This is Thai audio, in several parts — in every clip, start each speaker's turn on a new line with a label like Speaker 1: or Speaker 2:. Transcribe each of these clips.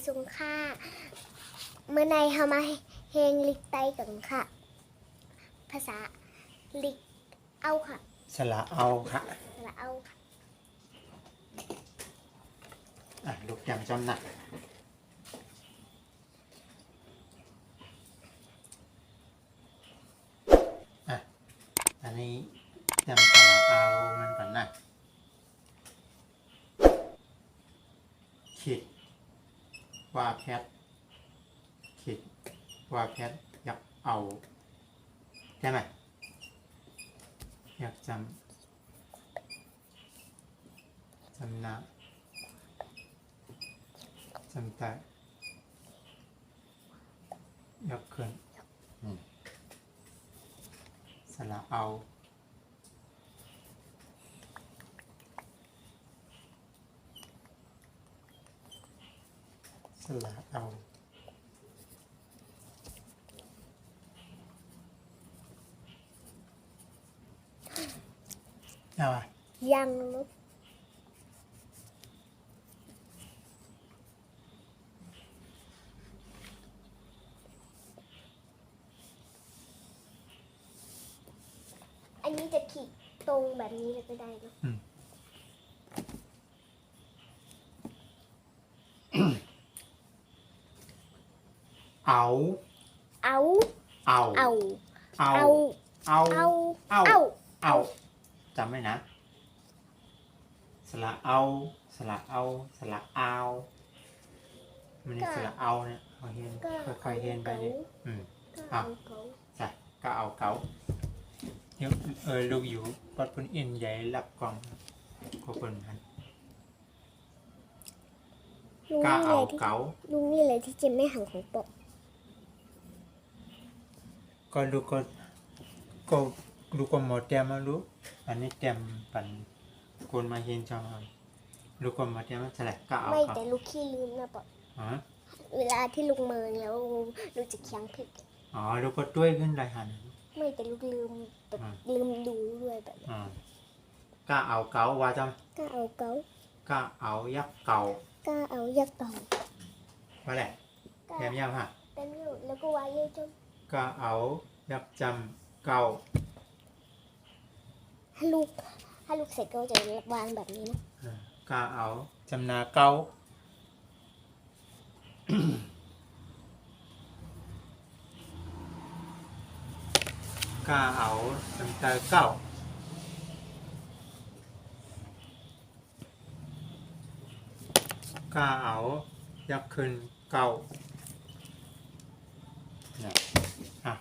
Speaker 1: ซุงค่ะเมื่อในเฮามาเฮงลิกไตกันค่ะภาษาลิกเอาค่ะ
Speaker 2: สละเอาค่ะ
Speaker 1: สระเอาค่ะ
Speaker 2: ลูกจำจำหนักอันนี้จำสละเอามันก่อนนะคิดว่าแพทคิดว่าแพทอยากเอาใช่ไหมอยากจำนะจำแต่อยากขึ้นสละเอาสละเอาเอาอะ
Speaker 1: ยังลุกอันนี้จะขีดตรงแบบนี้เลยก็ได้เนาะ
Speaker 2: เอา
Speaker 1: เอา
Speaker 2: เอา
Speaker 1: เอา
Speaker 2: เอา
Speaker 1: เอา
Speaker 2: เอา
Speaker 1: เอา
Speaker 2: เอา
Speaker 1: เอา
Speaker 2: เอาจำไว้นะสละเอาสละเอาสละเอามันนี่สละเอาเนี่ยเอาเห็นค่อยๆเห็นไปดิ
Speaker 1: ก็เอาเขา
Speaker 2: ใช่ก็เอาเก๋าเดี๋ยวลูกอยู่ปัดปุ่นอินใหญ่หลับกล่องก็ปุ่นหันก็เอาเก๋า
Speaker 1: ลุงนี่เลยที่เจมไม่หังของปก
Speaker 2: ก็ลูกก็ลูกก็หมดเต็มแล้วลูกอันนี้เต็มปันคนมาเห็นจังเลยลูกก็หมดเต็มแล้วใช่ไหมก็เอา
Speaker 1: ไม่
Speaker 2: เก๋า
Speaker 1: แต่ลูกขี้ลืมนะปก
Speaker 2: อ๋อ
Speaker 1: เวลาที่ลุงเมินแล้วลูกจะเคียงผิด
Speaker 2: อ๋อลูกก็ด้วยขึ้นไรหัน
Speaker 1: ไม่แต่ลูกลืมแบบลืมดูด้วยแบบ
Speaker 2: ก็เอาเก๋าว่าจัง
Speaker 1: ก็เอาเก๋า
Speaker 2: ก็เอายักษ์เก่า
Speaker 1: ก็เอายักษ์เก่า
Speaker 2: ว่าแหละแถมยาวฮะ
Speaker 1: เต็มอยู่แล้วก็วายเยอะจน
Speaker 2: ก็เอายักษ์จำเก่า
Speaker 1: ให้ลูกเสร็จก็จะวางแบบนี้นะ
Speaker 2: ก็เอาจำนาเก่าก็เอาจำเตอเก่าก็เอายักษ์ขึ้นเก่าเนี่ย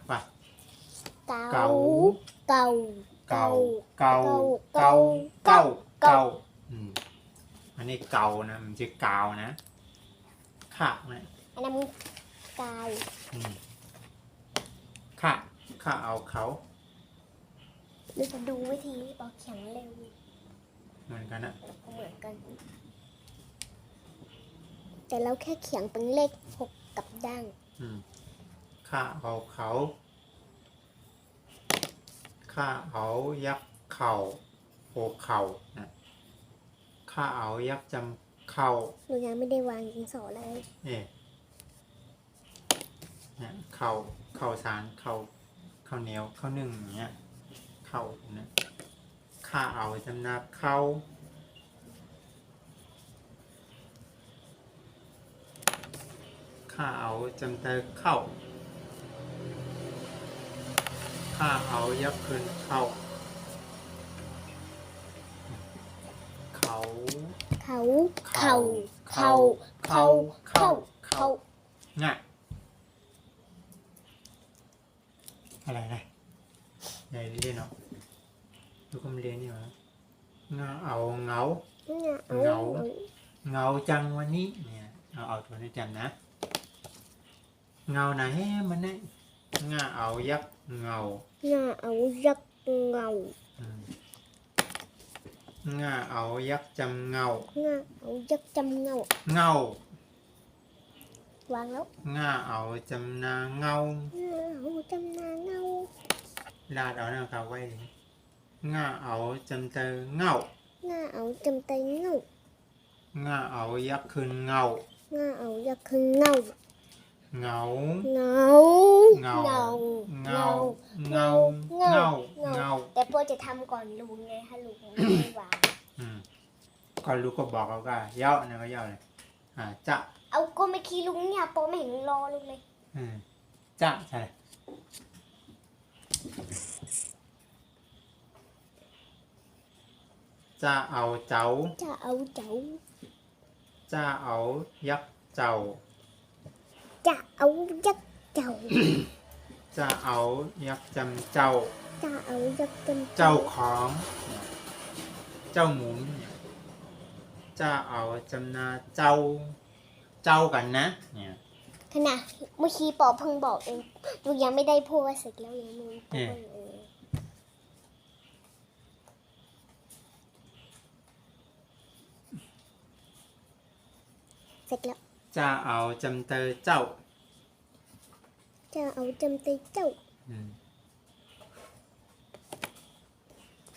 Speaker 2: ไป
Speaker 1: เก่าเก่า
Speaker 2: เก่าเก่าเก่าเก่าเก่าอันนี้เก่านะมันจะเก่านะค่ะนะ
Speaker 1: อันนั้นเก่า
Speaker 2: ค่ะเอาเขา
Speaker 1: เราจะดูวิธีออกเขียงเร็ว
Speaker 2: เหมือนกันนะ
Speaker 1: เหมือนกันแต่เราแค่เขียงเป็นเลข6กับดั้ง
Speaker 2: ค่ะเอาเขาข้าเอายักษ์เข่าโผเข่านะข้าเอายักษ์จำเข่า
Speaker 1: หนูยังไม่ได้วางดินสอเลย
Speaker 2: เนี่ยเข่าสารเข่าเหนียวข้าวนึ่งอย่างเงี้ยเข่านะข้าเอาจำนับเข่าข้าเอาจำเตอเข้าข้าเอายักษ์ขึ้นเข้าเขาง่ะอะไรนะใหญ่เรียนเนาะดูคำเรียนนี่หรอเอาเงาจังวันนี้เนี่ยเอาตัวนี้จำนะเงาไหนมันเนี่ยเอายักษ์เงา
Speaker 1: เอายักษ์เงา
Speaker 2: เอายักษ์จำเงา
Speaker 1: เอายักษ์จำเงาวางแล้ว
Speaker 2: เอาจำนาเงา
Speaker 1: เอาจำนาเงา
Speaker 2: ลาดเอานะครับไว้เลยเอาจำเตอเงา
Speaker 1: เอาจำเตอเงา
Speaker 2: เอายักษ์ขึ้นเงา
Speaker 1: ngaoยักษ์คือเงา
Speaker 2: เหงา
Speaker 1: เงา
Speaker 2: เงา
Speaker 1: เงา
Speaker 2: เงาเงาเงาเงา
Speaker 1: แต่โปรจะทำก่อนลุงไงถ้าลุงไม่วาง
Speaker 2: ก่อนรู้ก็บอกเขาก็ย่อนะก็ย่อเลยจะ
Speaker 1: เอาก็ไม่คีลุงเนี่ยโปรไม่เห็นรอลุงเลย
Speaker 2: จะใช่จะเอาเจ้า
Speaker 1: จะเอาเจ้า
Speaker 2: จะเอายักษ์เจ้า
Speaker 1: จะเอายักษ์เจ้า
Speaker 2: จะเอายักษ์จำเจ้า
Speaker 1: จะเอายักษ์จำ
Speaker 2: เจ้าของ เจ้าหมุนจะเอาจำนาเจ้า เจ้ากันนะเนี่ย
Speaker 1: ขณะเมื่อกี้ปอเพิ่งบอกเองลุงยังไม่ได้พูดว่าเสร็จแล้วยังลุงพูดเสร็จแล้ว
Speaker 2: จะเอาจำเตอเจ้า
Speaker 1: จะเอาจำเตยเจ้า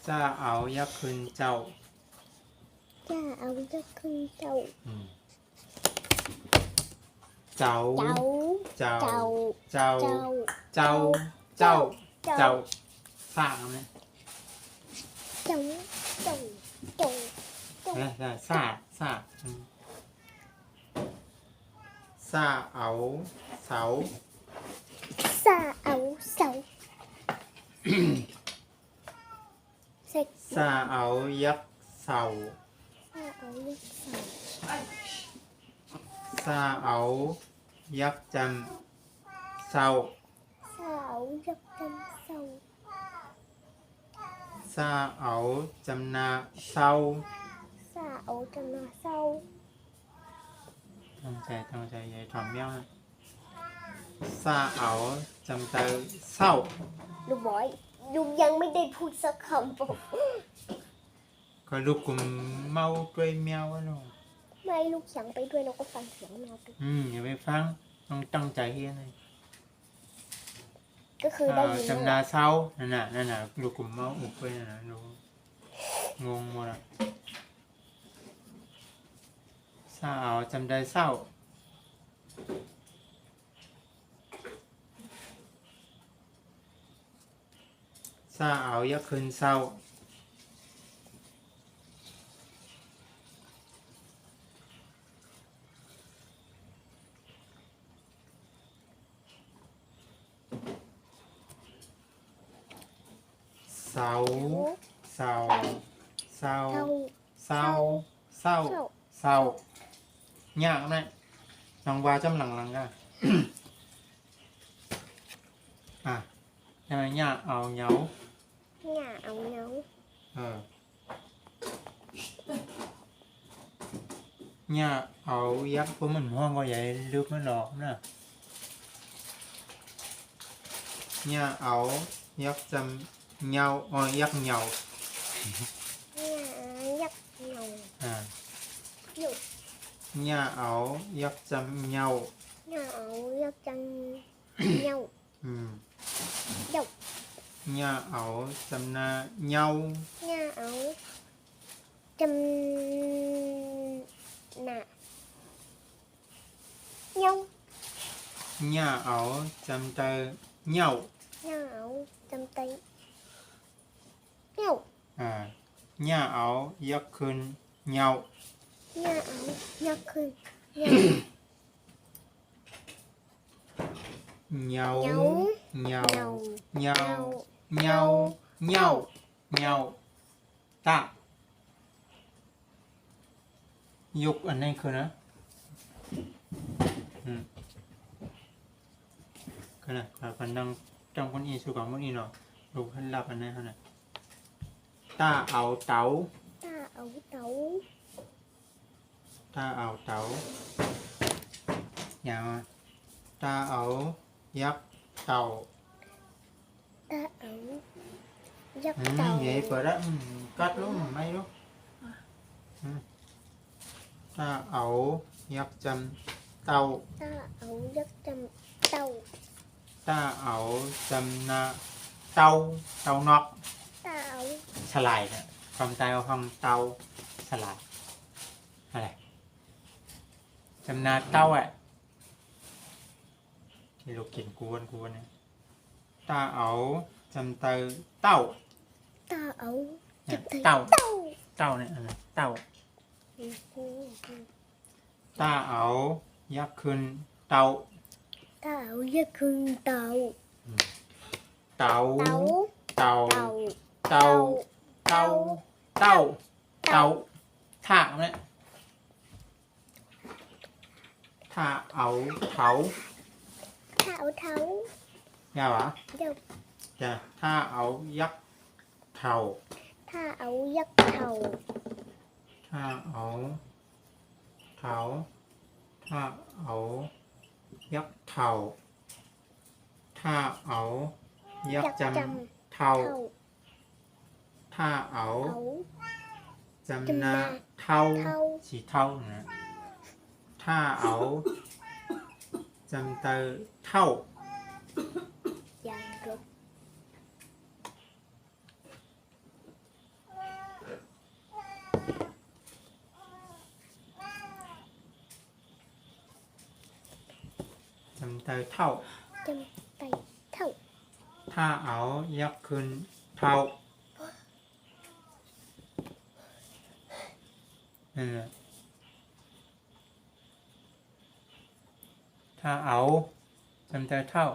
Speaker 2: จะเอายักษ์คืนเจ้า
Speaker 1: จะเอายักษ์ขึ้นเจ้า
Speaker 2: เจ้า
Speaker 1: เจ้า
Speaker 2: เจ้า
Speaker 1: เจ้า
Speaker 2: เจ้า เจ้า เจ้าสร้างไหม
Speaker 1: เจ้าเจ้าเจ้า
Speaker 2: ซาซาซาเอาเสา
Speaker 1: ซาเอาเสาเสร็จ
Speaker 2: ซาเอายักษ์เสา
Speaker 1: ซาเอายักษ์เสา
Speaker 2: ซาเอายักษ์จำเสา
Speaker 1: ซาเอายักษ์จำเสา
Speaker 2: ซาเอาจำนาเสา
Speaker 1: ซาเอาจำนาเสา
Speaker 2: ต้องใจใหญ่ถอมเบี้ยวนะซาเอาจำเตอเสา
Speaker 1: ลูกบอยลุงยังไม่ได้พูดสักคำบอก
Speaker 2: ก็ลูกกุมเมาด้วยแมววะลูก
Speaker 1: ไม่ลูกเสียงไปด้วยเราก็ฟังเสียงแมวไป
Speaker 2: อย่าไปฟังต้องตั้งใจเฮียนเลย
Speaker 1: ก็คือได้ยิน
Speaker 2: จำนาเศร้านั่นน่ะลูกกลุ่มเมาอุบไปนั่นน่ะลูกงงหมดอ่ะเศร้าจำได้เศร้าเศร้าเอายักคืนเศร้าเศร้าเศร้าเศร้า
Speaker 1: เศร้า
Speaker 2: เศร้าเศร้าเศร้ายากนะน้องว่าจำหลังก็ ใช่ไหมยากเอาเหงา
Speaker 1: หน้าเอาเงา
Speaker 2: เนี่ยเอายักษ์พวกมันห้องก็ใหญ่ลึกมันหลอกนะเนี่ยเอายักษ์จำเหงายักษ์เหงา
Speaker 1: หน้ายักษ์เงาหยุด
Speaker 2: เนี่ยเอายักษ์จำเหงา
Speaker 1: หน้าเอายักษ์จังเงา หยุด
Speaker 2: เนี่ยเอาจำนาเหงา
Speaker 1: หน้าเอาจำหน้าเงา
Speaker 2: เนี่ยเอาจำเตอเหงา
Speaker 1: หน้าเอาจำเตยเงา
Speaker 2: เนี่ยเอายักษ์คืนเหงา
Speaker 1: หน้าเอายักษ์ขึ้นเงา
Speaker 2: เหงา
Speaker 1: เหงา
Speaker 2: เหงาเหงาเหงาเหงาเหงาตะยุกอันนี้คือนะคือนะคนนั่งจ้องคนอีสุกังคนอีเนาะลูกขึ้นรับอันนี้เขาน่ะตาเอาเต๋า
Speaker 1: ตาเอาเต๋า
Speaker 2: ตาเอาเต๋าอย่างตาเอายักษ์เต่า
Speaker 1: ตาเอายักษ์เต๋า
Speaker 2: vậy rồi đó cắt luôn mấy luôn ta ẩu nhắc châm tàu
Speaker 1: ตาเอายักษ์จำเต่า
Speaker 2: ta ẩu châm na tàu tàu nọt
Speaker 1: ตาเอา
Speaker 2: สลายนะคำตายเอาคำเตาสลายอะไร จำนาเต้าอ่ะที่เรากินกวนเนี่ยตาเอาจำเตอเต้า
Speaker 1: ตาเอา
Speaker 2: เนี่ย
Speaker 1: จะ
Speaker 2: เต้า
Speaker 1: เต้า
Speaker 2: เต้าเนี่ยอะไรเต้าตาเอายักษ์ขึ้นเต้า
Speaker 1: ตาเอาเยอะขึ้นเต่า
Speaker 2: เต้า
Speaker 1: เต่า
Speaker 2: เต้า
Speaker 1: เต่า
Speaker 2: เต้าเต้าเต้าท่าเนี่ยท่าเอาเถา
Speaker 1: เท้าเท้าย
Speaker 2: าวเหรอ
Speaker 1: เดี๋ยว
Speaker 2: จ้ะท่าเอายักษ์เถา
Speaker 1: ถ้าเอายักษ์เต่า
Speaker 2: ท่าเอาเถาท่าเอายักษ์เถาท่าเอายักษ์จำเถา
Speaker 1: เต่า
Speaker 2: ท่าเอา
Speaker 1: เอา
Speaker 2: จำนาเท่า
Speaker 1: เท่า
Speaker 2: สีเท่านะท่าเอาจำเตอเท่า
Speaker 1: อย่างเกิด
Speaker 2: จำเตอเท่า
Speaker 1: จำไปเท่า
Speaker 2: ท่าเอายักษ์ขึ้นเท่านั่นแหละท่าเอาจำเตอเท่า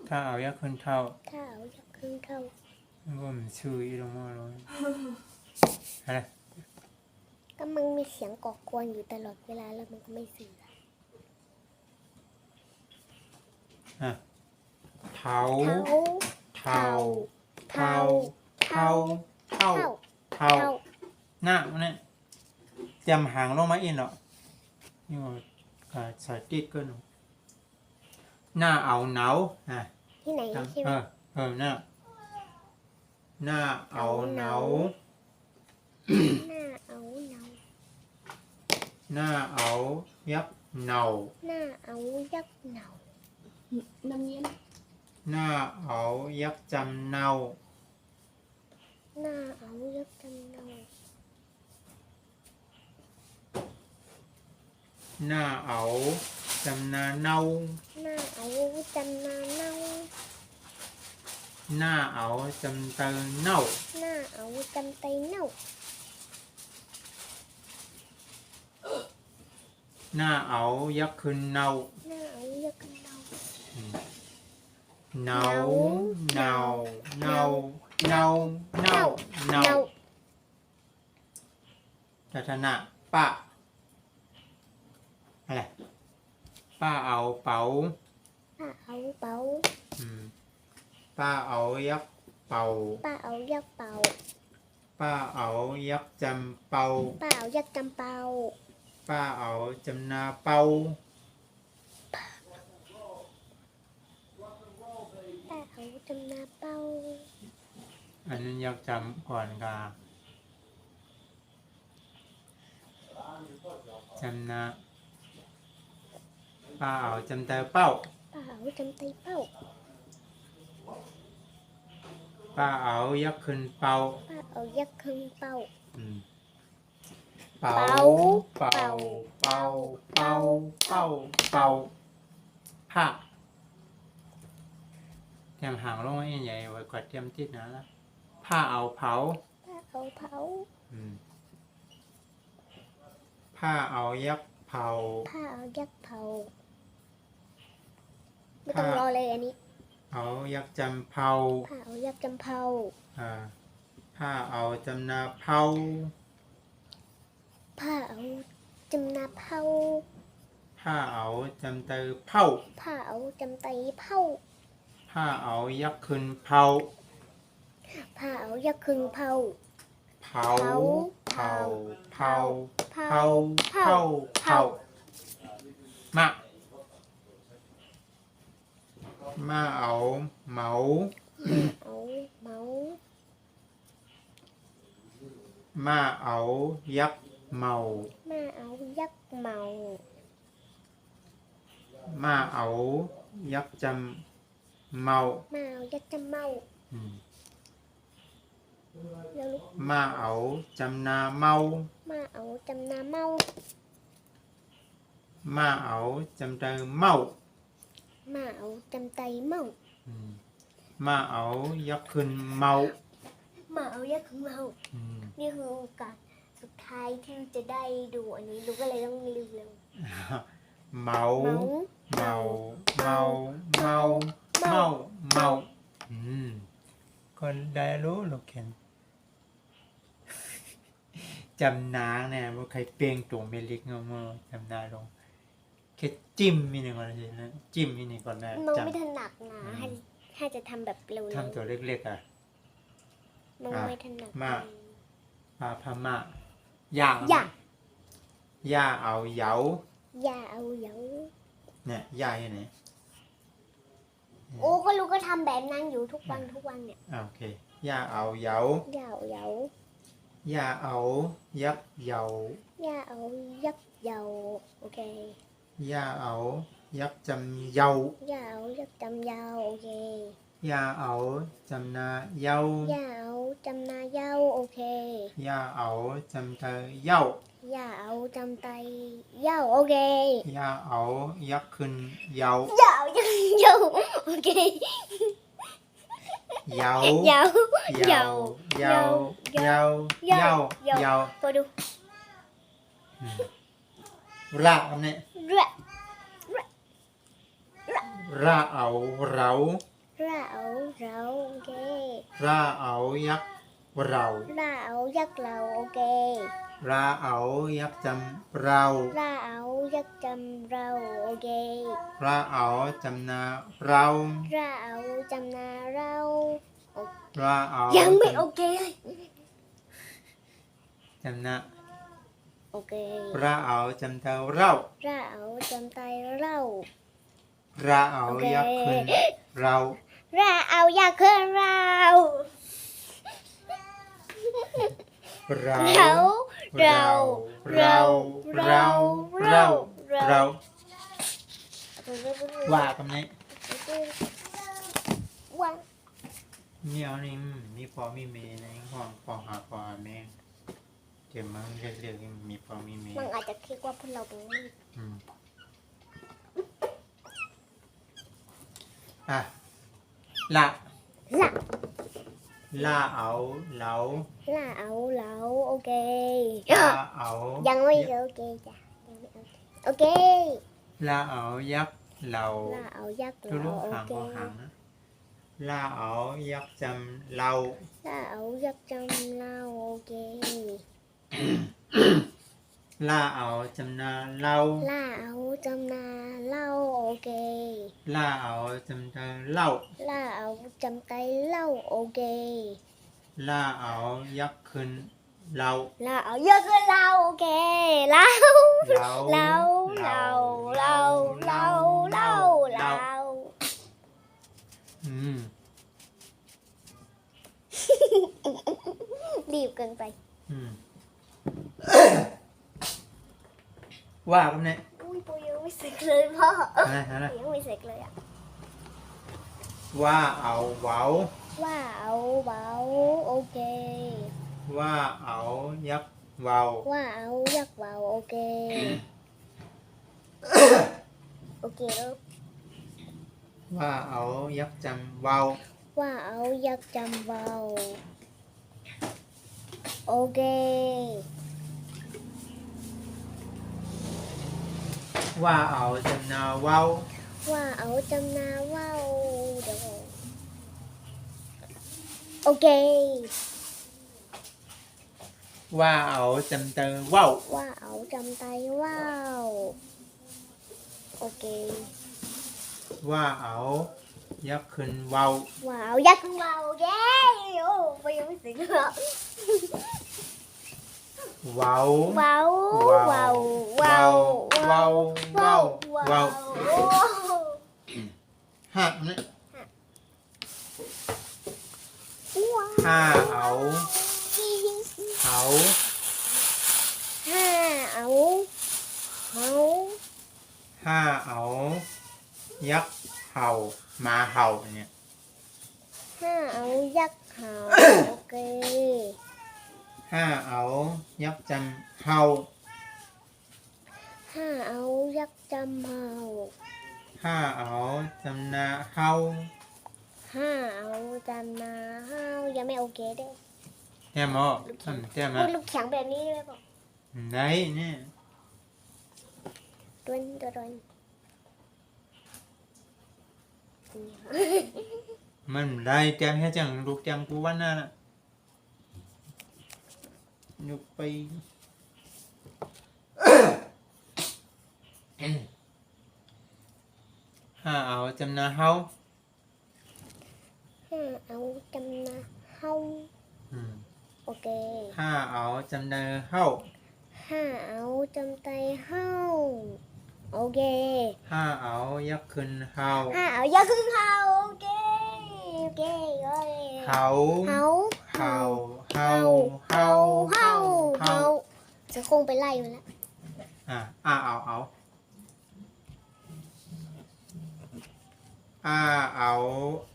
Speaker 2: ท่าเอายักษ์ขึ้นเท่า
Speaker 1: ถ้าเอายักษ์ขึ้นเท่า
Speaker 2: ว่ามันชื่ออีลงมาเลยอะไร
Speaker 1: ก็มึงมีเสียงก่อกวนอยู่ตลอดเวลาแล้วมันก็ไม่สื่อ
Speaker 2: เท่า
Speaker 1: เท่า
Speaker 2: เท่าเท่าเท่าเท่า
Speaker 1: เท่า
Speaker 2: หน้ามันเนี่ยเตรียมหางลงมาอีกเนาะนี่ว่าใส่ติดก็หนูหน้าเอาเหนาอ่ะ
Speaker 1: ที่ไหนใช่ไหม
Speaker 2: หน้าเอาเหนา
Speaker 1: หน้าเอาเนา
Speaker 2: หน้าเอายักษ์เหนา
Speaker 1: หน้าเอายักษ์เหนา
Speaker 3: น้ำเย็น
Speaker 2: หน้าเอายักษ์จำเนา
Speaker 1: หน้าเอายักษ์จำเนา
Speaker 2: หน้าเอาจำนาเนา
Speaker 1: หน้าเอาจำนาเนา
Speaker 2: หน้าเอาจำเตอเนา
Speaker 1: หน้าเอาจำไตเนา
Speaker 2: หน้าเอายักษ์ขึ้นเนา
Speaker 1: หน้าเอายักษ์เนา
Speaker 2: เนาเนาเนาเนาเนาเนาจัตนะป้าอะไรป้าเอาเป๋า
Speaker 1: ป้าเอาเป๋า
Speaker 2: ป้าเอายักษ์เป่า
Speaker 1: ป้าเอายักษ์เป๋า
Speaker 2: ป้าเอายักษ์จำเป่า
Speaker 1: ป้าเอายักษ์จำเป๋า
Speaker 2: ป้าเอาจำนาเป่า
Speaker 1: ป้าเอาจำนาเป๋า
Speaker 2: อันนั้นยักษ์จำก่อนกาจำนาป้าเอาจำแต่เป้า
Speaker 1: ป้าเอาจำไตเป้า
Speaker 2: ป้าเอายักษ์ขึ้นเป่า
Speaker 1: ป้าเอายักษ์ขึ้นเป้า
Speaker 2: เป่าเป่าเป่าเป่าเป่าเป่าผ้าเตรียมหางลงไว้ใหญ่ๆไว้กดเตรียมติดนะผ้าเอาเผา
Speaker 1: ป้าเอาเผา
Speaker 2: ผ้าเอายักษ์เผา
Speaker 1: ป้าเอายักษ์เผาไม่ต้องรอเลยอันนี้
Speaker 2: เอายักษ์จำเผา
Speaker 1: ป้าเอายักษ์จำเผา
Speaker 2: ผ้าเอาจำนาเผา
Speaker 1: ป้าเอาจำนาเผา
Speaker 2: ผ้าเอาจำเตอเผา
Speaker 1: ป้าเอาจำไตเผา
Speaker 2: ผ้าเอายักษ์ขึ้นเผา
Speaker 1: ป้าเอายักษ์ขึ้นเผา
Speaker 2: เผาเผาเผา
Speaker 1: เผา
Speaker 2: เผาเผาเผามาเอาเหมา
Speaker 1: เอาเมา
Speaker 2: มาเอายักษ์เมา
Speaker 1: มาเอายักษ์เมา
Speaker 2: มาเอายักษ์จำเมา
Speaker 1: มาเอายักษ์จำเมา เร็วลูก
Speaker 2: มาเอาจำนาเมา
Speaker 1: มาเอาจำนาเมา
Speaker 2: มาเอาจำเตอเมา
Speaker 1: มาเอาจำไตเมา
Speaker 2: อืมมาเอายักขึ้นเมา
Speaker 1: มาเอายักษ์ของเรา
Speaker 2: อืม
Speaker 1: นี่คือโอกาสสุดท้ายที่จะได้ดูอันนี้ลูกก็เลยต้องรีบเร็ว
Speaker 2: เมา
Speaker 1: เมา
Speaker 2: เมาเมาเมาเมาเมาคนได้รู้ลูกเห็นจำนางเนี่ยว่าใครเปลี่ยนตัวเมลิกเงาเมื่อจำได้ลงแค่จิ้มมีหนึ่งก่อนเลยนะจิ้มมีหนึ่งก่อนได้
Speaker 1: น้อง
Speaker 2: จำ
Speaker 1: ไม่ถนัดนะให้จะทำแบบเร็ว
Speaker 2: ทำตัวเล็กๆอ่ะ
Speaker 1: ๆน้องไม่ถนัด
Speaker 2: มา ปลาพม่าย่าง
Speaker 1: อย่า
Speaker 2: ย่าเอาเหยา
Speaker 1: อย่าเอาเหยา
Speaker 2: เนี่ยย่าอยู่ไหน
Speaker 1: โอ้ก็ลูกก็ทำแบบนั้นอยู่ทุกวันเนี่ย
Speaker 2: โอเคย่าเอาเหยา
Speaker 1: อย่าเอาเหยา
Speaker 2: ย่าเอายักษ์เหยา
Speaker 1: อย่าเอายักษ์เหยาโอเค
Speaker 2: ย่าเอายักษ์จำเหยา
Speaker 1: อย่าเอายักษ์จำเหยาโอเค
Speaker 2: ย่าเอาจำนาเหยา
Speaker 1: อย่าเอาจำนาเหยาโอเค
Speaker 2: ย่าเอาจำเตอเหยา
Speaker 1: อย่าเอาจำไตเหยาโอเค
Speaker 2: ย่าเอายักษ์ขึ้นเหยา
Speaker 1: อย่าเอายักษ์เหยาโอเค
Speaker 2: เหยา
Speaker 1: เหยา
Speaker 2: เหยาเหยาเหยาเหยาเหยา
Speaker 1: ตัวดู
Speaker 2: ระเนี่ย
Speaker 1: เรือ
Speaker 2: ระเอาเรา
Speaker 1: เราเราโอเค
Speaker 2: ระเอายักษ์เรา
Speaker 1: เราเอายักษ์เราโอเค
Speaker 2: ระเอายักษ์จำเรา
Speaker 1: เราเอายักษ์จำเราโอเค
Speaker 2: ระเอาจำนาเรา
Speaker 1: เราเอาจำนาเรา
Speaker 2: ระเอา
Speaker 1: ยั
Speaker 2: ยัง
Speaker 1: ไม่โอเคเลย
Speaker 2: จำนา
Speaker 1: โอเค
Speaker 2: ระเอาจำเตาเรา
Speaker 1: เราเอาจำไตเรา
Speaker 2: ระเอายักษ์ขึ้นเรา
Speaker 1: เราเอายักษ์ขึ้นเรา
Speaker 2: เรา
Speaker 1: เราเราเราเราเรา
Speaker 2: เราว่ากันนี้
Speaker 1: ว่า
Speaker 2: มีเอานี่มีพอมีเมย์ในห้องพอหาพอหาแม่เก็บมันเรียกมีพอมีเมย์
Speaker 1: มันอาจจะคิดว่าพวกเราเป็นมีด
Speaker 2: อ่ะละ
Speaker 1: ล่ะ
Speaker 2: ละเอาเหลา
Speaker 1: ล่าเอาเราโอเค
Speaker 2: ละเอา
Speaker 1: ยังไม่โอเคจ้ะยังไม่โอเค
Speaker 2: ละเอายักษ์เหลา
Speaker 1: ล่าเอายักษ์
Speaker 2: ทุ
Speaker 1: เรา
Speaker 2: ลุ
Speaker 1: โอ
Speaker 2: หาง
Speaker 1: เค
Speaker 2: ก็หางนะละเอายักษ์จำเรา
Speaker 1: ล่าเอายักษ์จำเราโอเค
Speaker 2: ละเอาจำนาเรา
Speaker 1: ล่าเอาจำนาเล่าโอเค
Speaker 2: ละเอาจำเตาเล่า
Speaker 1: ล่าเอาจำไตเล่าโอเค
Speaker 2: ละเอายักษ์ขึ้นเรา
Speaker 1: ล่าเอายักษ์ขึ้นเราโอเคเล่า
Speaker 2: เรา
Speaker 1: เล่าเล่าเล่าเล่าเล่าเล่า
Speaker 2: อืม
Speaker 1: รีบเกินไป
Speaker 2: อืม ว่ากันเนี่ย
Speaker 1: อุ้ยปูยังไม่เสร็จเลยพ่อ
Speaker 2: อะไร
Speaker 1: ยังไม่เสร็จเลยอ่ะ
Speaker 2: ว่าเอาเว้า
Speaker 1: ว่าเอาเบาโอเค
Speaker 2: ว่าเอายักษ์เว้า
Speaker 1: ว่าเอายักษ์เบาโอเค โอเคแล้ว
Speaker 2: ว่าเอายักษ์จำเว้า
Speaker 1: ว่าเอายักษ์จำเบาโอเค
Speaker 2: ว่าเอาจำนาเว้า
Speaker 1: ว่าเอาจำนาว่าวเดี๋ยวก่อนโอเค
Speaker 2: ว่าเอาจำเตอเว้า
Speaker 1: ว่าเอาจำไตว่าวโอเค
Speaker 2: ว่าเอายักษ์ขึ้นเว้า
Speaker 1: ว่าเอายักษ์ของเราเย้โอ้ไปยังไม่ถึงหรอก
Speaker 2: เว้า
Speaker 1: ว้าวว้าวว้าวว้าวว้าวว้าว
Speaker 2: หักเนี่ยห้าเอาเอา
Speaker 1: ห้าเอาเอา
Speaker 2: ห้าเอายักษ์เห่ามาเห่าเนี่ย
Speaker 1: ห้าเอายักษ์เห่าโอเค เค
Speaker 2: ห้าเอายักษ์จำเฮา
Speaker 1: ห้าเอายักษ์จำเฮา
Speaker 2: ห้าเอาจำนาเฮา
Speaker 1: ห้าเอาจำนาเฮายังไม่โอเคเด้
Speaker 2: แต้มอ่ะแต้ม
Speaker 1: พู
Speaker 2: อ่ะ
Speaker 1: ดลูกแข็งแบบนี้เลยบอก
Speaker 2: ได้เนี่ย
Speaker 1: ดวนตัวดวน
Speaker 2: มันได้แต้มแค่จังลูกแต้มกูวันน่ะยกไป ห้าเอาจำนาเฮา
Speaker 1: ห้าเอาจำนาเฮา
Speaker 2: อืม
Speaker 1: โอเค
Speaker 2: ห้าเอาจำนาเฮา
Speaker 1: ห้าเอาจำใจเฮาโอเค
Speaker 2: ห้าเอายักษ์ขึ้นเฮา
Speaker 1: ห้าเอายักษ์ขึ้นเฮาโอเคโอเคโอเค
Speaker 2: เฮา
Speaker 1: เฮา
Speaker 2: เฮาเฮาเฮา
Speaker 1: เฮาเฮาจะคงไปไล่มันแล้ว
Speaker 2: เอาเอาเอา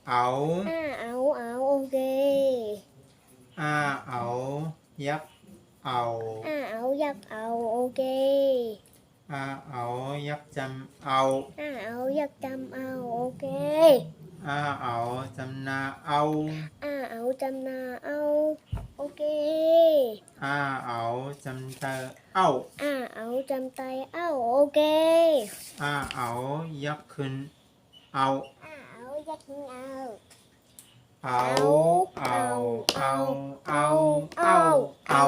Speaker 2: เอา
Speaker 1: ห้าเอาโอเค
Speaker 2: เอายักษ์เอา
Speaker 1: ห้าเอายักษ์เอาโอเค
Speaker 2: เอายักษ์จำเอา
Speaker 1: ห้าเอายักษ์จำเอาโอเค
Speaker 2: เอาจำนาเอา
Speaker 1: ห้าเอาจำนาเอาโอเค
Speaker 2: เอาจำเตอเอา
Speaker 1: ห้าเอาจำใจเอาโอเค
Speaker 2: เอายักษ์ขึ้นเอา
Speaker 1: ห้าเอายักษ์ขึ้นเอา
Speaker 2: เอา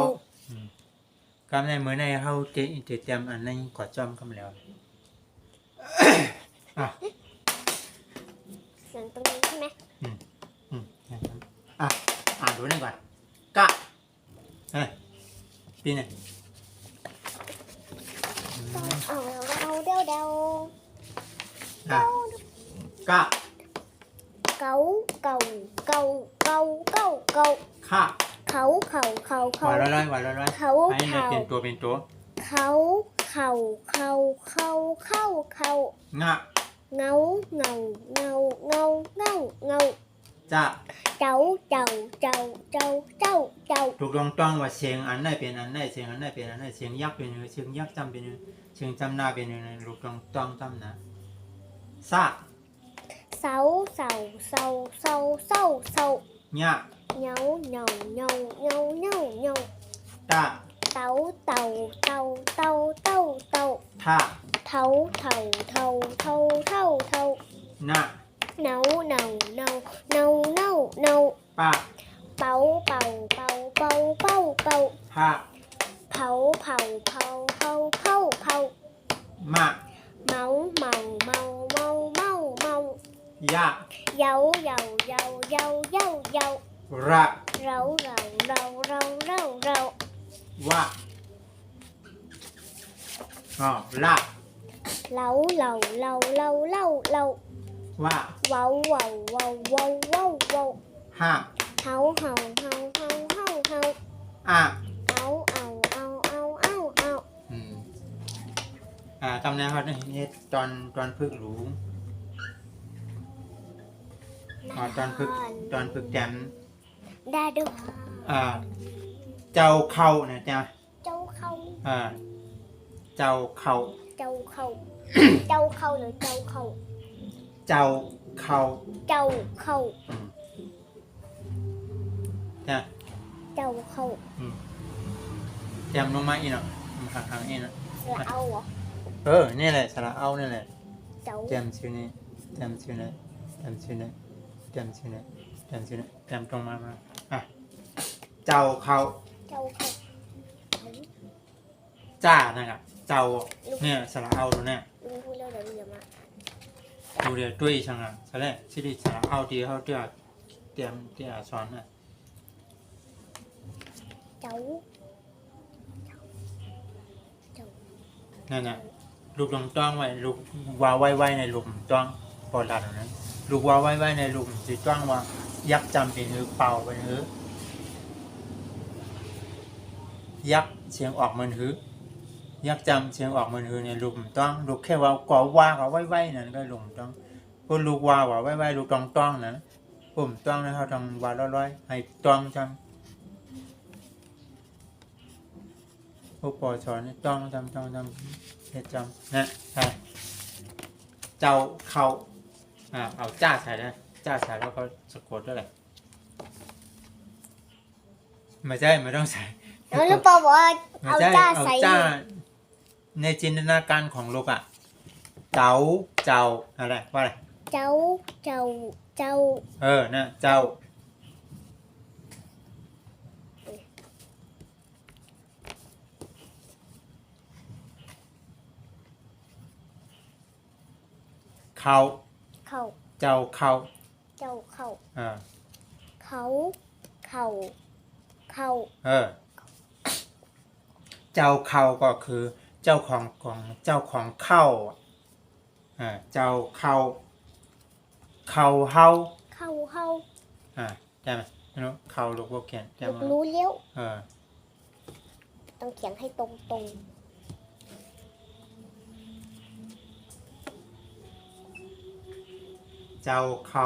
Speaker 2: กำในมือในเขาเจ๊จำอันนั้นกอดจอมคำแล้ว
Speaker 1: เสียงตรงนี้ใช่ไหม
Speaker 2: อ่านดูนั่นก่อนกะปีนี่
Speaker 1: เอาเราเดาก
Speaker 2: ะ
Speaker 1: เกาเกาเกาเกาเกาเกา
Speaker 2: ข้า
Speaker 1: เขา
Speaker 2: วายร้อยๆ
Speaker 1: เขา
Speaker 2: ให้ในเป็นตัว
Speaker 1: เขา
Speaker 2: งะ
Speaker 1: เงา
Speaker 2: จะ
Speaker 1: เจ้า
Speaker 2: ถูกต้องว่าเสียงอันไหนเป็นอันไหนเสียงอันไหนเป็นอันไหนเสียงยักษ์เป็นหนึ่งเสียงยักษ์จำเป็นหนึ่งเสียงจำหน้าเป็นหนึ่งถูกต้องจำนะซะ
Speaker 1: เสา
Speaker 2: ญะ
Speaker 1: เงา
Speaker 2: ตะ
Speaker 1: เต่าทะ
Speaker 2: ทะ นะ
Speaker 1: เนา
Speaker 2: ปะ
Speaker 1: เป่า
Speaker 2: พะ
Speaker 1: เผา
Speaker 2: มะ
Speaker 1: เมาย
Speaker 2: ะ
Speaker 1: เยา
Speaker 2: ระ
Speaker 1: เรา
Speaker 2: วะละ
Speaker 1: เรา
Speaker 2: วะ
Speaker 1: ว้าว
Speaker 2: ฮะ
Speaker 1: เฮา
Speaker 2: อะ
Speaker 1: เอา
Speaker 2: กำเนิดเขาเนี่ยตอนฝึกรู้ตอนฝึกแกม
Speaker 1: ได้ด้วย
Speaker 2: เจ้าเข้าเนี่ยจ้ะ
Speaker 1: เจ้าเข้า
Speaker 2: เจ้าเข้า
Speaker 1: หรือเจ้าเข้า
Speaker 2: เจ้าเข้า
Speaker 1: เจ้าเข้า
Speaker 2: จ้ะ
Speaker 1: เจ้าเข้า
Speaker 2: แจมลงมาอีกหน่อยห่างๆอีกหน่อย
Speaker 1: แล้วเอาเหรอ
Speaker 2: นี่แหละสระเอานี่แหละ
Speaker 1: เจ้า
Speaker 2: แจมชื่อนี้แจมชื่อนี้แจมชื่อนี้แจมชื่อนี้แจมชื่อนี้แจมตรงมาเจ้าเข้า
Speaker 1: เจ้าเข้า
Speaker 2: จ้านะครับเจ้าเนี่ยสระเอาดูเนี่ย
Speaker 1: ลุงพูดแล้วเดี๋ยวอย่ามา
Speaker 2: ดูเดี๋ยวด้วยช่างอ่ะใช่ไหมที่ดิสระเอาดีเขาเตรียมสอนน่ะ
Speaker 1: เจ้า
Speaker 2: นั่นน่ะลูกลงต้องไว้ลูกวาวไว้ในลูกต้องพอดันนั้นลูกวาวไว้ในลูกสิต้องว่ายักจำเป็นหรือเป่าเป็นหรือยักเสียงออกมันหือยักจำเสียงออกมันหือในลูกต้องลูกแค่ว่าก่อว่าเขาไว้นั่นก็ลูกต้องพวกลูกว่าไว้ลูกต้องนะผมต้องนะเขาต้องว่าร้อยให้ต้องจ ผู้ปอสอนจ้องจำเฮ็ดจำนะใช่เจ้าเขาเอาจ้าใส่นะจ้าใส่แล้วก็สะกดด้วยแหละไม่ใช่ไม่ต้องใส่
Speaker 1: แล้วลูกปอบอกว่า
Speaker 2: ไม่
Speaker 1: เอา
Speaker 2: ใช่
Speaker 1: จ้า
Speaker 2: เอา
Speaker 1: ใส่
Speaker 2: จ้าในจินตนาการของลูกอ่ะเจ้าอะไรว่าอะไร
Speaker 1: เจ้าเจ้าเจ้า
Speaker 2: นะเจ้าเขา
Speaker 1: เข้า
Speaker 2: เจ้าเขา
Speaker 1: เจ้าเข้า
Speaker 2: เออ
Speaker 1: เขาเข้าเข้า
Speaker 2: เจ้าเขาก็คือเจ้าของเจ้าของเข้าเจ้าเขาเฮา
Speaker 1: เข้าเข้า
Speaker 2: ได้ไหมไม่รู้เข้าลูกโบเขียน
Speaker 1: ลูกรู้เลี้ยว
Speaker 2: เออ
Speaker 1: ต้องเขียนให้ตรงตรง
Speaker 2: เจ้าเขา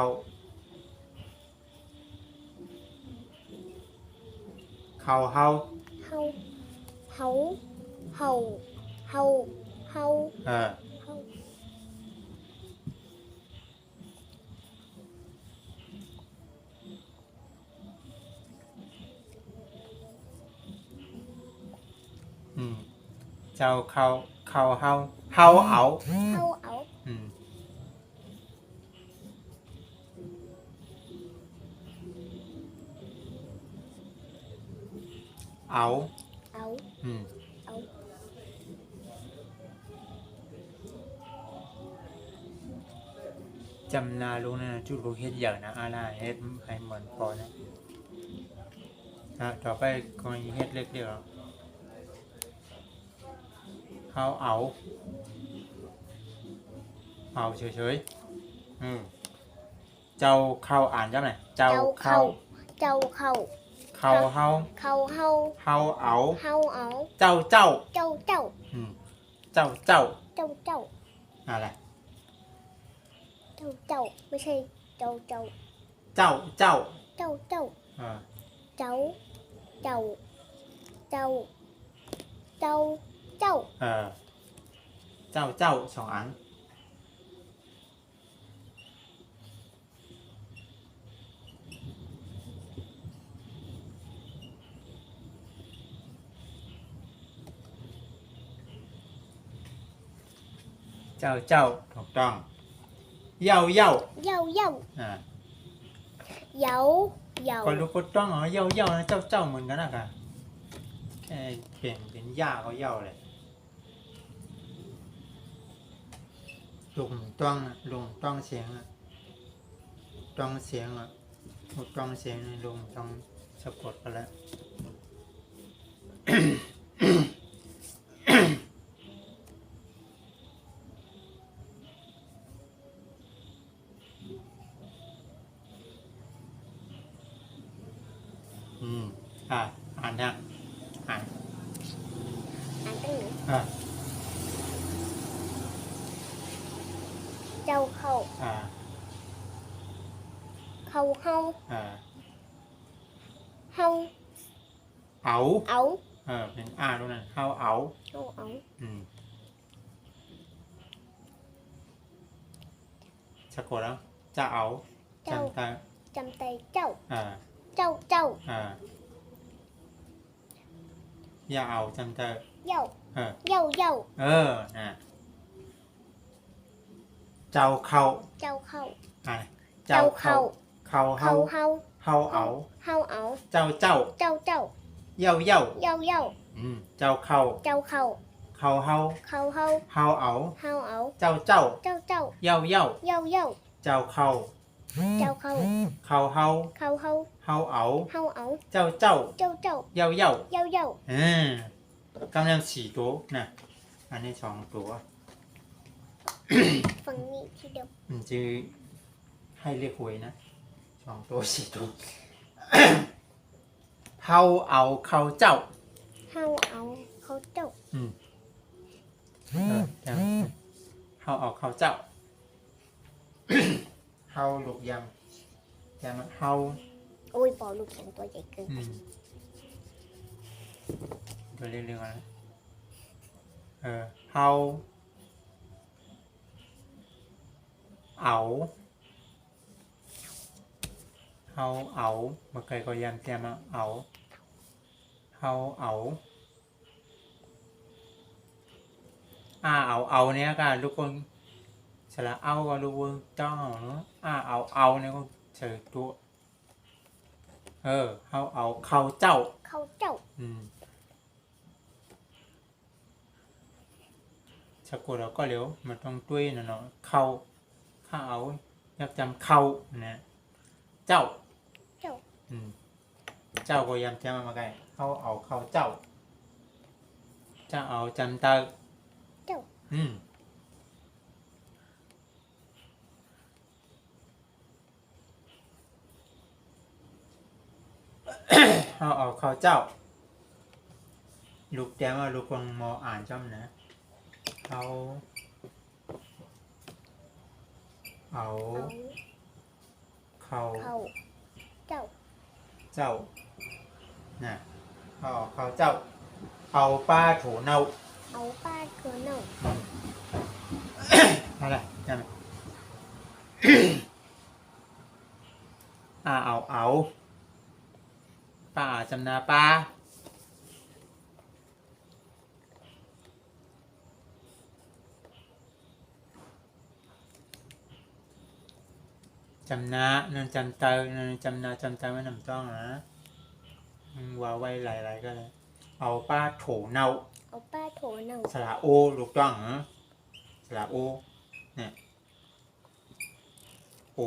Speaker 2: เฮา
Speaker 1: เฮาเฮาเฮาเฮาเฮา
Speaker 2: เ
Speaker 1: เฮา
Speaker 2: เจ้าเขาเฮาเอา
Speaker 1: เฮาเอา
Speaker 2: เอา
Speaker 1: เอา เอา
Speaker 2: จำนาลูกนะจุดลูกเฮ็ดอย่างนะอาณาเฮ็ดให้เหมือนพอนะต่อไปก็เฮ็ดเล็กเดียวเขาเอาเฉยเจ้าเข้าอ่านจังไหนเจ้าเข้า
Speaker 1: เจ้าเข้า
Speaker 2: เขาเฮา
Speaker 1: เข้าเฮา
Speaker 2: เฮาเอา
Speaker 1: เฮาเอา
Speaker 2: เจ้า
Speaker 1: เจ้าเจ้า
Speaker 2: เจ้า
Speaker 1: เจ้าเจ้า
Speaker 2: อะไร
Speaker 1: เจ้าไม่ใช่เจ้า
Speaker 2: เจ้า
Speaker 1: เจ้าเจ้า
Speaker 2: เจ้า
Speaker 1: เจ้าเจ้าเจ้าเจ้าเจ้า
Speaker 2: เจ้าสองอันเจ้าถูกต้องเย่า
Speaker 1: เย่า
Speaker 2: เย่า
Speaker 1: เย่าเย่า
Speaker 2: ก็รู้ก็ต้องเย่านะเจ้าเหมือนกันนะกันแค่เปลี่ยนเป็นย่าก็เย่าเลยลุงต้องเสียงต้องเสียงต้องเสียงลุงต้องสะกดไปแล้ว อ่านนะอ่าน
Speaker 1: ตั้งหนึ่ง เจ้าเข้า เข้าเฮาเฮา
Speaker 2: เอา
Speaker 1: เอา
Speaker 2: เป็นรู้นั่นเอา
Speaker 1: เอา
Speaker 2: สะกดแล้วจะเอาจำตา
Speaker 1: จำใจเจ้า
Speaker 2: เจ้า
Speaker 1: เจ้า
Speaker 2: อย่าเอาจำตา
Speaker 1: เย่าเย่าเย่า
Speaker 2: เจ้าเข้า
Speaker 1: เจ้าเข้า
Speaker 2: เจ้าเข้าเฮา
Speaker 1: เฮาเฮา
Speaker 2: เฮาเอา
Speaker 1: เฮาเอา
Speaker 2: เจ้า
Speaker 1: เจ้าเจ้า
Speaker 2: เย่า
Speaker 1: เย่าเย่า
Speaker 2: เจ้าเข้า
Speaker 1: เจ้าเข้า
Speaker 2: เขาเฮา
Speaker 1: เขาเฮา
Speaker 2: เฮาเอา
Speaker 1: เฮาเอา
Speaker 2: เจ้า
Speaker 1: เจ้าเจ้า
Speaker 2: เย่า
Speaker 1: เย่าเย่า
Speaker 2: เจ้าเข้า
Speaker 1: เจ้าเข้า
Speaker 2: เขาเฮา
Speaker 1: เขาเฮา
Speaker 2: เฮาเอา
Speaker 1: เฮาเอา
Speaker 2: เจ้า
Speaker 1: เจ้าเจ้า
Speaker 2: เย่า
Speaker 1: เย่าเย่าก
Speaker 2: ำลัง4ตัวนะอันนี้2ตัว
Speaker 1: ฝั่งนี้ทีเดียว
Speaker 2: มันจะให้เรียกหวยนะ2ตัว4ตัว เฮาเอาเขาเจ้า
Speaker 1: เฮาเอาเขาเจ้า
Speaker 2: เฮาเอาเขาเจ้า เฮาลูกยำเฮา
Speaker 1: โอ้ยปอลูกเขียนตัวใหญ่เกิน
Speaker 2: ตัวเรียกๆนะ เฮาเอาmà cây có dàn xem ảo hao ảo ảo này cả lúc con sẽ là ao và lúc con cho nó ảo này con trời tua hao ảo khao จ้า
Speaker 1: เขาเจ้า
Speaker 2: สะกดเราก็เร็วมันต้องด้วยนะเนาะเข้าข้าเอาอยากจำเข้านะเจ้า
Speaker 1: เจ้า
Speaker 2: เจ้าก็ยำจำมาไกลเข้าเอาเข้าเจ้าเอาจำเตอ
Speaker 1: เจ้า
Speaker 2: เขาเอาเข้าเจ้าลูกแต้มว่าลูกคงมออ่านจำนะเขาเอาเข้า
Speaker 1: เขาเจ้า
Speaker 2: เจ้าน่ะเขาเอาเข้าเจ้าเอาป้าโถเน่า
Speaker 1: เอาป้าคือหนู
Speaker 2: อะไรจำไหม เอาป้าจำนาป้าจำนานั่นจำเตยนั่นจำนาจำเตยไม่นำต้องนะว่าไว้หลายๆก็เลยเอาป้าโถเน่า
Speaker 1: เอาป้าโถหนู
Speaker 2: สระโอถูกต้องเหรอสระโอเนี่ยโอ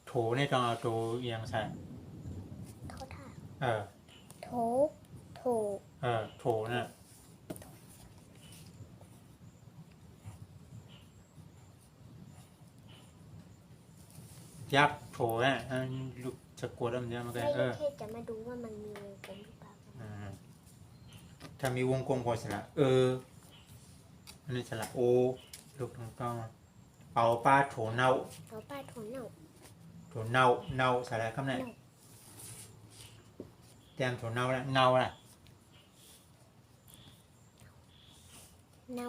Speaker 2: โถนี่ต้องเอาตัวเอียงใส่
Speaker 1: โถถ่า โถ โถ
Speaker 2: โถน่ะยักษ์โถน่ะลูกจะกลัวแล้วมันจะมาไกล
Speaker 1: ไม่แค่จะมาดูว่ามันมีวงกลมหรือเปล่า
Speaker 2: ถ้ามีวงกลมก็สระอันนี้สระโอลูกต้องเอาป้าโถเน่า
Speaker 1: เอาป้าโถหนู
Speaker 2: โถเน่าสระคำไหนแต้มโถเน่าละเน่าละ
Speaker 1: เนา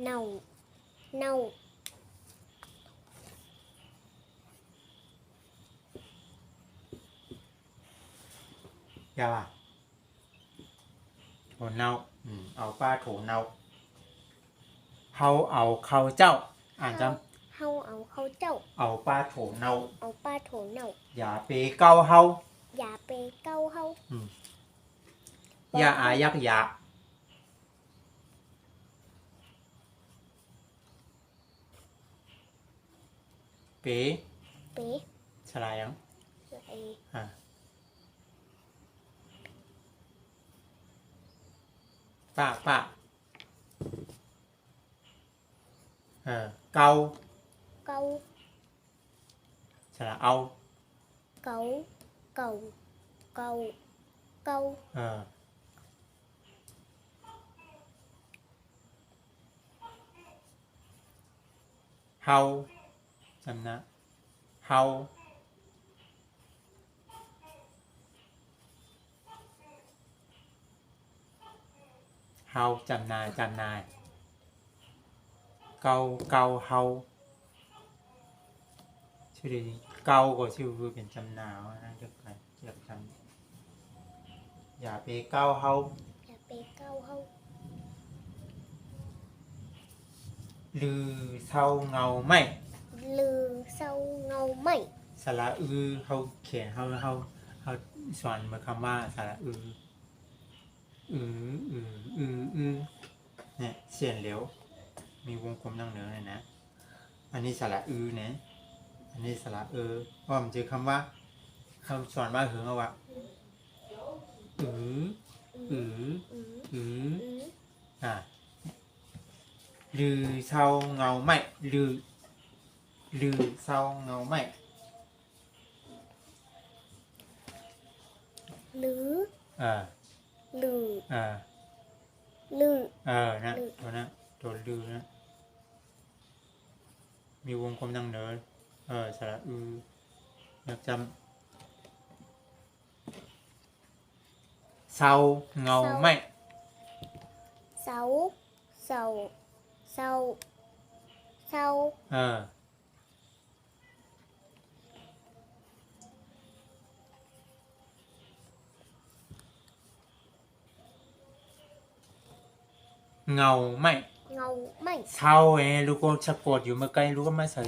Speaker 1: เนาเนา
Speaker 2: ยาวโถเน่าเอาป้าโถเน่าเขาเอาเขาเจ้าอ่านจ
Speaker 1: เฮาเอาเขาเจ้า
Speaker 2: ำเอาป้าโถเน่า
Speaker 1: เอาป้าโถหนู
Speaker 2: อย่าไปเก้าเฮา
Speaker 1: อย่าไปเก้าเฮา
Speaker 2: อย่าอายักอย่าเป๋
Speaker 1: เป๊ะ
Speaker 2: สลายยัง
Speaker 1: ไอ
Speaker 2: ป้าเกา
Speaker 1: เกา
Speaker 2: สระเอา
Speaker 1: เกาเกาเกาเกา
Speaker 2: เฮาจำนะเฮาจำนายเกาเฮาชื่อดีเกาก็ชื่อเป็นจำนาวนะเดี๋ยวไปจำอย่าไปเกาเฮา
Speaker 1: อย่าไปเก้าเฮา
Speaker 2: ลือเศร้าเงาไม่
Speaker 1: ลือเศร้าเงาไม่
Speaker 2: สระเขาเขียนเขาสอนมาคำว่าสระเนี่ยเสียนเหลวมีวงกลมนั่งเหนือเลยนะ อันนี้สระเนี่ยอันนี้สระเพราะมันเจอคำว่าเขาสอนมาถึงเอาว่าลือเศร้าเงาไม่ลือเศร้าเงาไม่
Speaker 1: หรือ ลือ ลือ
Speaker 2: นะตัวนะตัวลือนะมีวงกลมดังเนินสระอยากจ เศร้าเงาไม่
Speaker 1: เสาเสาเสาเสา
Speaker 2: เงาไม่
Speaker 1: เงาไม่
Speaker 2: เศร้าลูกก็สะกดอยู่เมื่อไกลลูกก็ไม่ใส่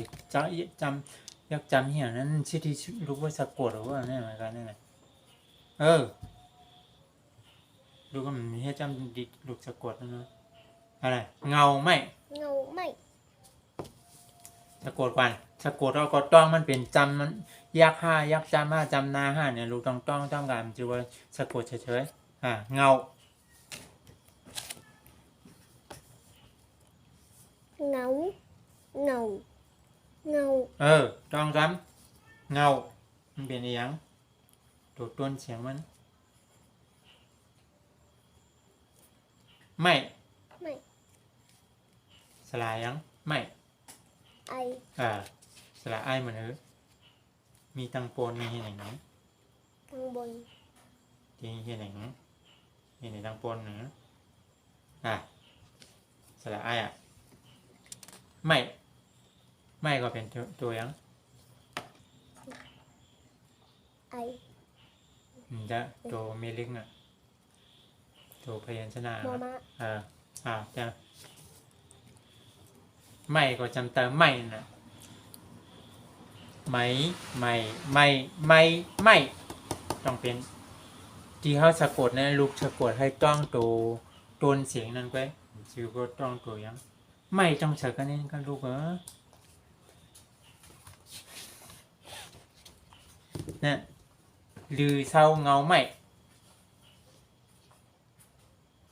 Speaker 2: จำเหี้ยนั้นชื่อที่ลูกว่าสะกดหรือว่าเนี่ยเหมือนกันนี่แหละลูกก็มันมีให้จำดิลูกสะกดนะเนาะอะไรเงาไม่
Speaker 1: เงาไม่
Speaker 2: สะกดก่อนสะกดเราก็ต้องมันเป็นจำมันยักห้ายักจำห้าจำนาห้าเนี่ยลูกต้องการมันจะว่าสะกดเฉยๆเงา
Speaker 1: เงาเงาเงา
Speaker 2: ต้องจำเงามันเป็นอะไรยังตัวต้นเสียงมันไม่
Speaker 1: ไม่
Speaker 2: สลายยังไม่
Speaker 1: ไอ
Speaker 2: สลายไอเหมือนมีตังโปนมีเห็นอย่างนี้
Speaker 1: ข้างบน
Speaker 2: ที่เห็นอย่างนี้เห็นในตังโปนหนึ่งสลายไอไม่ก็เป็นตัวยัง
Speaker 1: ไอ
Speaker 2: จะตัวเมลิกตัวพยัญชนะ
Speaker 1: มอมะ
Speaker 2: จะไม่ก็จำเติมไม่นะไม่ต้องเป็นที่เขาสะกดนะลูกสะกดให้ต้องตัวต้นเสียงนั้นไว้ชื่อก็ต้องตัวยังไม่ต้องใส่กันนี่กันลูกเนี่ยลือเศร้าเงาไม่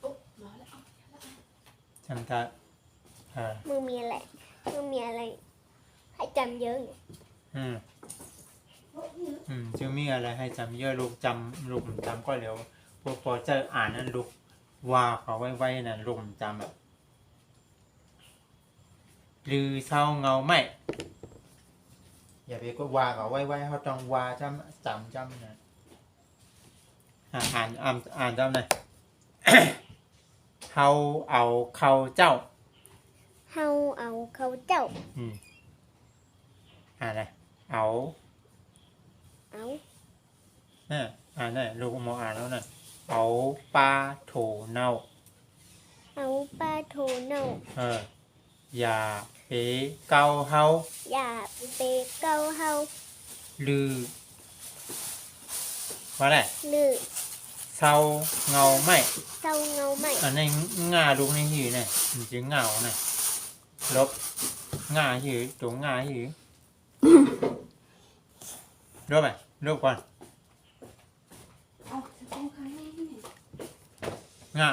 Speaker 3: โอ๊ะมาแล้ว
Speaker 2: จำได้
Speaker 1: มึงมีอะไรให้จำเยอะอยู่
Speaker 2: จะมีอะไรให้จำเยอะลูกจำก็เร็วพอจะอ่านนั้นลูกว่าเขาไว้นั่นลูกจำลือเศร้าเงาไม่อย่าไปก็ว่าเขาไว้เขาต้องว่าจำนะอ่านจำหน่อย เขาเอาเขาเจ้า
Speaker 1: เฮาเอาเขาเจ้า
Speaker 2: อะไรเอา อ่านได้ลูกมออ่านแล้วนะเอาปลาโถเน่า
Speaker 1: เอาปลาโถเน่า
Speaker 2: อย่าไปเกาเฮา
Speaker 1: อย่าไปเกาเฮา
Speaker 2: ลือว่าอะไร
Speaker 1: ลือ
Speaker 2: เศร้าเงาไม่
Speaker 1: เศร้าเงาไม่
Speaker 2: อันนี้งาลูกในหีเนี่ยมันจะเงาเนี่ยลบงาหีตัวงาหีลบไปลบก่อน
Speaker 3: เอาจะต้องใครให้นี่
Speaker 2: งา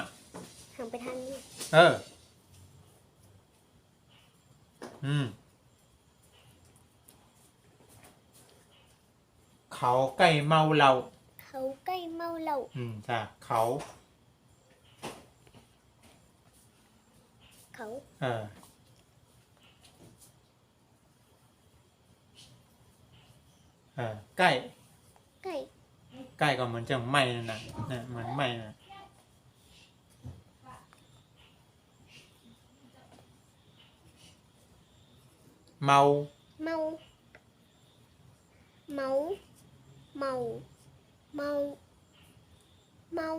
Speaker 1: หันไปทางนี้
Speaker 2: เขาใกล้เมาเรา
Speaker 1: เขาใกล้เมาเหล้า
Speaker 2: จ้ะเขา
Speaker 1: เขา
Speaker 2: ใกล้
Speaker 1: ใกล้
Speaker 2: ใกล้ก็เหมือนจะไหม้นั่นนะเหมือนไหม้นะเมา
Speaker 1: เมาเมาเมาเมาเมา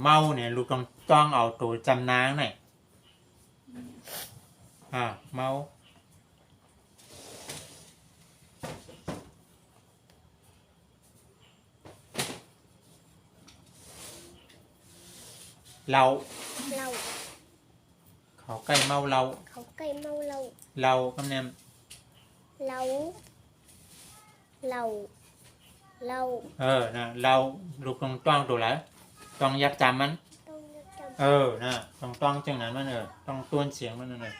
Speaker 2: เมาเนี่ยลูกต้องเอาตัวจำนางหน่อยเมาเรา
Speaker 1: เรา
Speaker 2: เขาใกล้เมาเรา
Speaker 1: เขาใกล้เมาเหล้า
Speaker 2: เรากำเนม
Speaker 1: เราเราเรา
Speaker 2: นะเราลูกต้องตัวแล้วต้องยักจำมัน
Speaker 1: ต้องจำ
Speaker 2: นะต้องจังนั้นมันต้องต้วนเสียงมันนั่น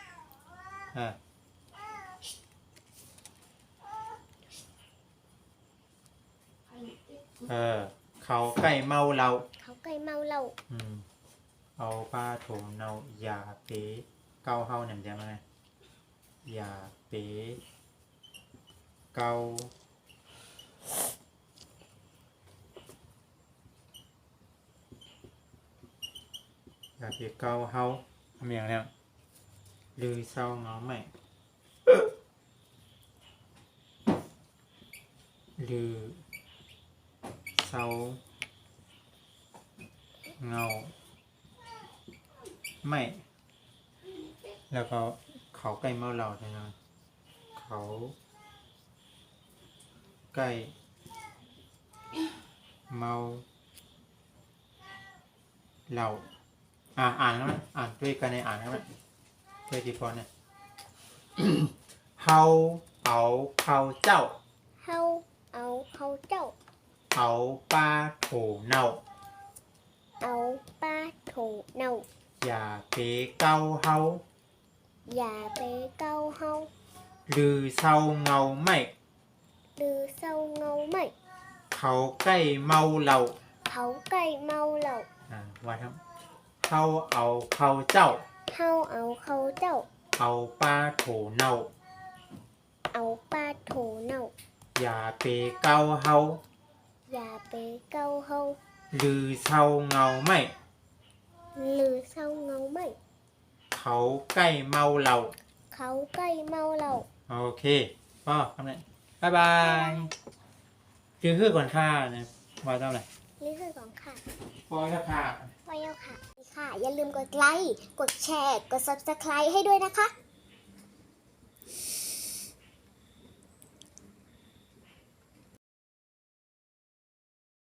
Speaker 2: เขาใกล้เมาเรา
Speaker 1: เขาใกล้เมาเหล้า
Speaker 2: เอาผ้าโถเนาอย่าเป๋เกาเฮาหนึ่งจะมาอย่าเป๋เกา อย่าไปเกาเฮาทำอย่างแล้วลือเศร้าเงาไม่ลือเศร้าเงาไม่แล้วก็เขาใกล้เมาเหล่าใช่ไหมเขาใกล้เมาเหล่าอ่านแล้วนะอ่านด้วยกันในอ่านแล้วนะด้วยทีพอเนี่ย เฮาเอาเขาเจ้า
Speaker 1: เฮาเอาเขาเจ้า
Speaker 2: เอาปลาโถเน่า
Speaker 1: เอาปลาโถเน่า
Speaker 2: อย่าไปเกาเฮา
Speaker 1: อย่าไปเกาเฮา
Speaker 2: ลือเศร้าเงาไม่
Speaker 1: หรือเศร้าเงาไม่
Speaker 2: เขาใกล้เมาเหล่า
Speaker 1: เขาไก่เมาเหล่า
Speaker 2: ว่าครับเฮาเอาเขาเจ้า
Speaker 1: เฮาเอาเขาเจ้า
Speaker 2: เอาปลาโถเน่า
Speaker 1: เอาปลาโถเน่า
Speaker 2: อย่าไปเกาเฮา
Speaker 1: อย่าไปเกาเฮา
Speaker 2: ลือเศร้าเงาไม่
Speaker 1: หรือเศร้าเงาไม่
Speaker 2: เขาใกล้เมาเหล่า
Speaker 1: เขาไก่เมาเหล่า
Speaker 2: โอเคพ่อทำไรบ๊ายบายคือก่อนค่านะว่าเท่าไหร่
Speaker 1: นี่คือของค่ะ
Speaker 2: พอแล้วค่ะ
Speaker 1: ไว้เอาค่ะ อย่าลืมกดไลค์ กดแชร์ กด subscribe ให้ด้วยนะคะ